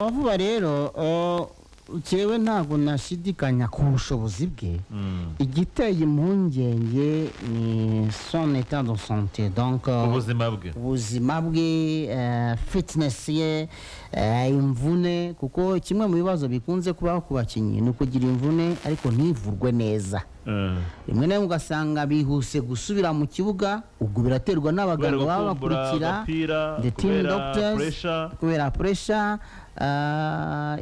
Bavuga rero cyewe ntabwo nashidikanya ku bushobozi bwe. Igiteye impungenge ni son état de santé, donc ubuzima bwe, fitness ye, imvune, kuko kimwe mu bibazo bikunze kubaho ku bakinnyi ni ukugira imvune ariko ntivurwe neza. Rimwe na rimwe ugasanga bihuse gusubira mu kibuga, ubwo biraterwa n'abaganga baba bakurikira, the team doctors, kubera pressure.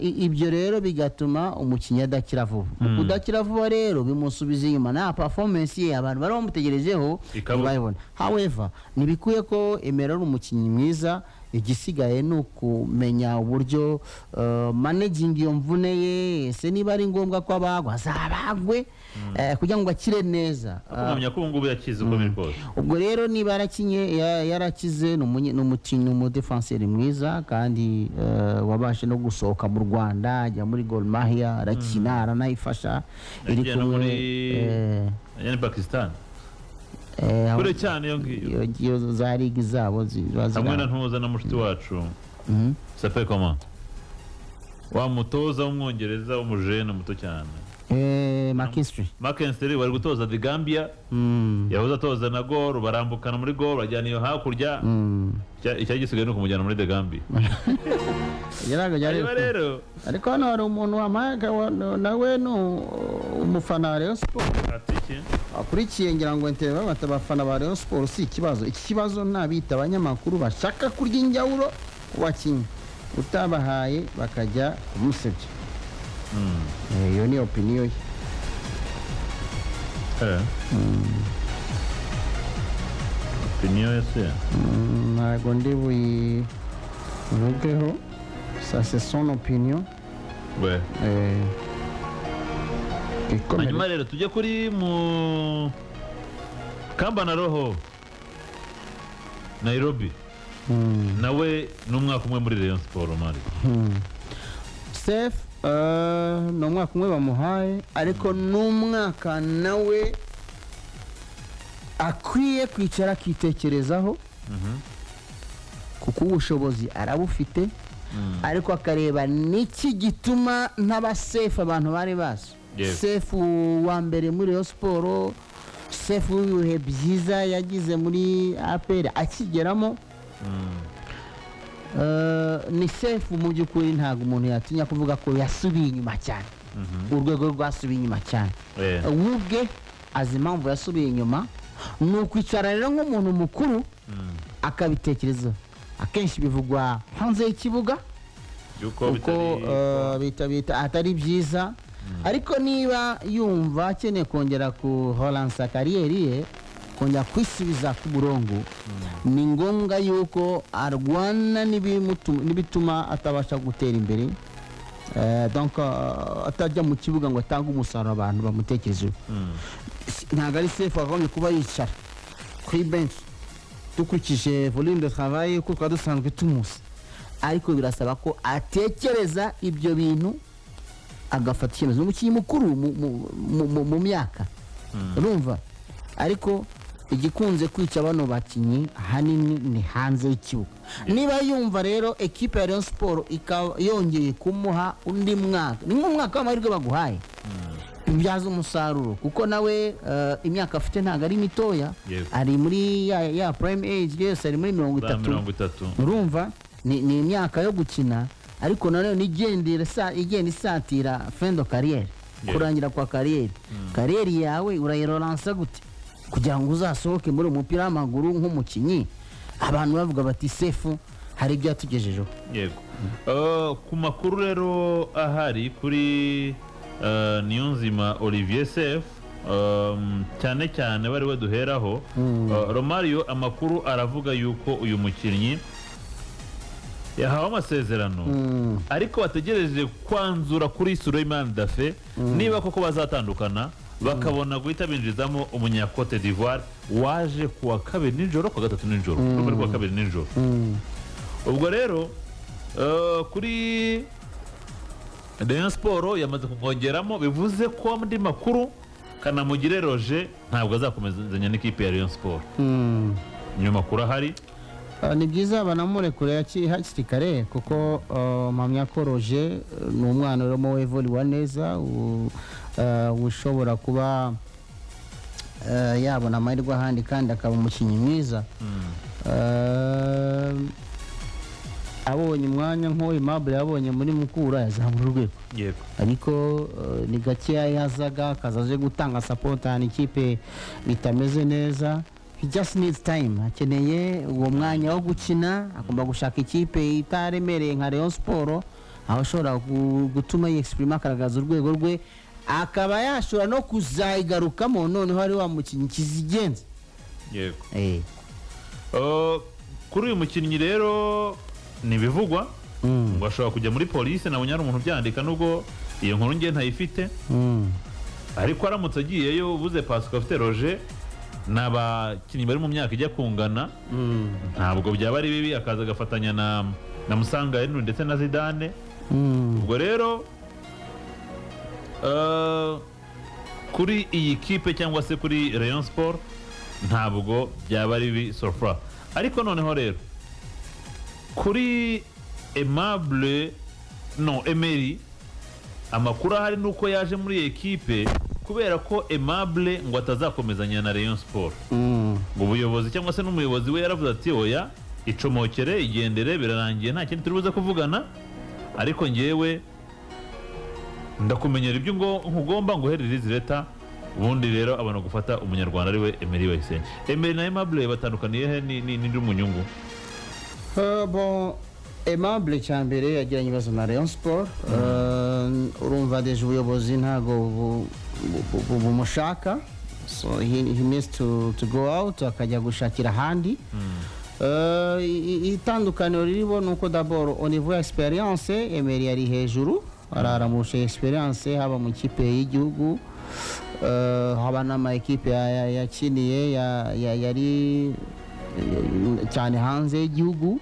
Ibyo rero bigatuma umukinnyi adakira vuba. Kudakira vuba rero bimusubiza inyuma na performance ye abantu bari bamutegerejeho bayibona. However, nibikuye ko Emery ari umukinnyi mwiza, igisigaye nukumenya uburyo managing iyo mvune ye, se niba ari ngombwa ko abagwa azabagwe kugira ngo akire neza. Akumenya ko ngubu yakize uko biri kose. Ubwo rero niba yarakize n'umukinnyi mu defenseur mwiza kandi wabashe no gusohoka mu Rwanda ajya muri Gor Mahia arakina aranayifasha iri kumwe yani Pakistan. Kure cyane iyo za ligue zabo hamwe na ntuza na mushiti wacu sape comment wa mutoza w'umwongereza w'umujene muto cyane McKinstry wari gutoza The Gambia yahoze atoza na Gor barambukana muri Gor bajyana iyo hakurya icyo gisigaye no kumujyana muri The Gambia rero ariko hano hari umuntu wamaga nawe no umufana wa Rayon Sport akurikiye ngira ngo ntebe batabafana ba Rayon Sport si ikibazo. Iki kibazo nabita abanyamakuru bashaka kurya injawuro wakinye utabahaye bakajya kumusebya. Iyo ni opinion ye. Opinion yese ntabwo ndi buyivugeho, ça c'est son opinion. Hanyuma rero tujye kuri mu Kamba na Roho Nairobi. Nawe n'umwaka umwe muri Rayon Sport mari. Steph n'umwaka umwe bamuhaye ariko n'umwaka nawe akwiye kwicara akitekerezaho kuko ubushobozi arabufite ariko akareba niki gituma n'abasefu abantu bari bazi. Sefu wa mbere muri Rayon Sport, sefu w'ibihe byiza yagize muri APR akigeramo, ni sefu mu by'ukuri ntabwo umuntu yatinya kuvuga ko yasubiye inyuma cyane. Urwego rwasubiye inyuma cyane. Ubwe azi impamvu yasubiye inyuma, ni ukwicara rero nk'umuntu mukuru akabitekerezaho. Akenshi bivugwa hanze y'ikibuga kuko bita atari byiza, ariko niba yumva akeneye kongera kuhoransa kariyeri ye, kongera kwisubiza ku murongo, ni ngombwa yuko arwana n'ibituma atabasha gutera imbere, donc atajya mu kibuga ngo atange umusaruro abantu bamutekerezeho. Ntabwo ari sefu agombye kuba yicara kuri bench dukurikije volume de travail kuko twari dusanzwe tumuzi, ariko birasaba ko atekereza ibyo bintu agafata icyemezo. Umukinnyi mukuru mu myaka urumva, ariko igikunze kwica bano bakinnyi hanini ni hanze y'ikibuga. Niba yumva rero equipe ya Rayon Sport yongeye kumuha undi mwaka, ni nk'umwaka w'amahirwe baguhaye, ibyaza umusaruro kuko nawe imyaka afite ntabwo ari mitoya, ari muri ya prime age, yose ari muri 30. Urumva ni imyaka yo gukina, ariko nanone igenda isatira fin de carrière, kurangira kwa kariyeri yawe urayiroransa gute kugira ngo uzasohoke muri umupira w'amaguru nk'umukinnyi abantu bavuga bati sefu hari ibyo yatugejejeho. Yego. Ku makuru rero ahari kuri Niyonzima Olivier Sefu, cyane cyane bari baduheraho, Romario amakuru aravuga yuko uyu mukinnyi yahawe amasezerano ariko bategereje kwanzura kuri Souleymane Dafe niba koko bazatandukana, bakabona guhita binjizamo umunyakote d'Ivoire waje kuwa kabiri nijoro, kwa gatatu nijoro, kuwa kabiri nijoro. Ubwo rero kuri Rayon Sport yamaze kumwongeramo, bivuze ko andi makuru Kanamugire Roger ntabwo azakomezanya n'ikipe ya Rayon Sport. Nyuma makuru ahari ni byiza banamurekure hakiri kare kuko mpamya ko Roger ni umwana urimo wevuriwa neza ushobora kuba yabona amahirwe ahandi kandi akaba umukinnyi mwiza. Abonye umwanya nk'uwo Aimable yabonye muri Mukura yazamura urwego, ariko ni gakeya yazaga akazaje gutanga support ahantu ikipe bitameze neza. He just needs time, akeneye uwo mwanya wo gukina, agomba gushaka ikipe itaremereye nka Rayon Sport aho ashobora gutuma yexprima akaragaza urwego rwe, akaba yashobora no kuzayigarukamo noneho ari wa mukinnyi kizigenza. Yego. Kuri uyu mukinnyi rero nibivugwa ngo ashobora kujya muri polisi, nabonye hari umuntu byandika nubwo iyo nkuru ngiye ntayifite, ariko aramutse agiyeyo ubuze Pascal afite Roger n'abakinnyi bari mu myaka ijya kungana, ntabwo byaba ari bibi akaza agafatanya na Musanga ndetse na Zidane. Ubwo rero kuri iyi kipe cyangwa se kuri Rayon Sport ntabwo byaba ari bibi so far. Ariko noneho rero kuri Emery amakuru ahari nuko yaje muri iyi kipe kubera ko Aimable ngo atazakomezanya na Rayon Sport. Ubuyobozi cyangwa se n'umuyobozi we yaravuze ati oya icomokere igendere birarangiye nta kindi turibuze kuvugana, ariko ngewe ndakumenyera ibyo nkugomba nguhereze leta, ubundi rero abana gufata umunyarwanda ari we Emery Bayisenge. Emery na Aimable batandukaniye he n'indi munyungu? Bon, Aimable cyambere yagiranye ibibazo na Rayon Sport. Urumva deje ubuyobozi ntago bumushaka, so he needs to go out akajya gushakira ahandi. Itandukaniro ririho nuko d'abord au niveau experience Emery yari hejuru, aramusha experience haba mu kipe y'igihugu, haba n'ama ekipe yakiniye yari cyane hanze y'igihugu,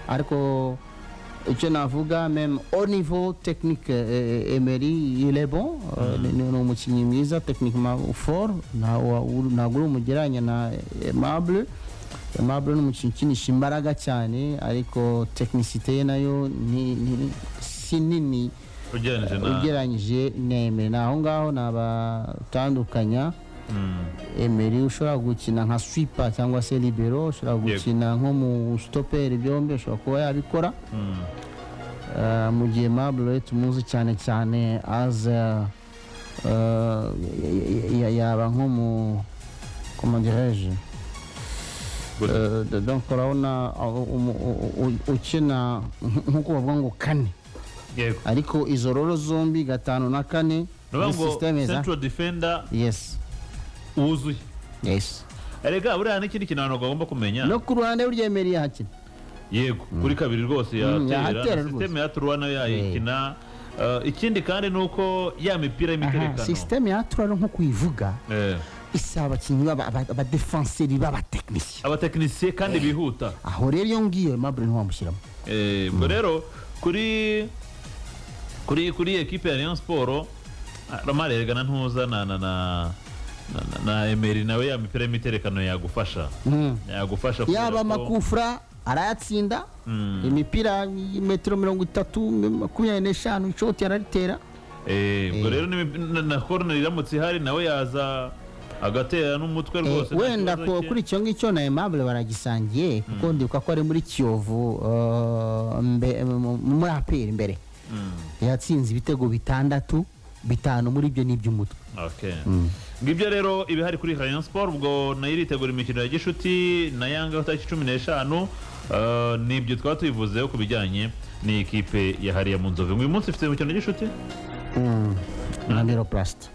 ariko icyo navuga même au niveau technique Emery il est bon, ni umukinnyi mwiza techniquement fort, ntabwo uri umugereranya na Aimable. Aimable ni umukinnyi ukinisha imbaraga cyane, ariko technicité ye nayo si nini ugereranyije na Emery. Naho ngaho nabatandukanya. Emery ushobora gukina nka sweeper cyangwa se libero, ushobora gukina nko mu stopper, byombi ushobora kuba yabikora. Mu gihe Aimable tumuzi cyane cyane as yaba nko mu comment dirais-je, donc urabona ukina nkuko bavuga ngo kane, ariko izo rolo zombi gatanu na kane ni system central defender. Yes, uzuye. Yes. Erega buriya n'ikindi kintu abantu bagomba kumenya no ku ruhande rw'Emery hakina. Yego, kuri kabiri rwose yatera system ya Trois nayo yayikina. Ikindi kandi nuko ya mipira y'imiterekano system ya Trois nko kuyivuga isaba abakinnyi abadefenseri abatekinisiye kandi bihuta. Aho rero iyo ngiyo Aimable ntiwamushyiramo. Ubwo rero kuri ekipe ya Rayon Sport Romare regana ntuza na Emery nawe ya mipira y'imiterekano yagufasha yaba amakufra arayatsinda, imipira metero 30-25 ishoti araritera. Ubwo rero na corner iramutse ihari nawe yaza agatera n'umutwe rwose. Wenda kuri icyo ngicyo na Aimable baragisangiye kuko ndibuka ko ari muri Kiyovu muri APR imbere yatsinze ibitego 6, 5 muri byo n'iby'umutwe. Ngibyo rero ibihari kuri Rayon Sport. Ubwo nayo iritegura imikino ya gishuti na Yanga tariki 15 nibyo twaba tubivuzeho ku bijyanye n'ikipe yahariye mu Nzove. Uyu munsi ifite imikino ya gishuti na Miroplast.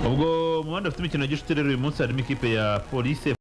Ubwo mu bandi bafite imikino ya gishuti rero uyu munsi harimo ikipe ya Police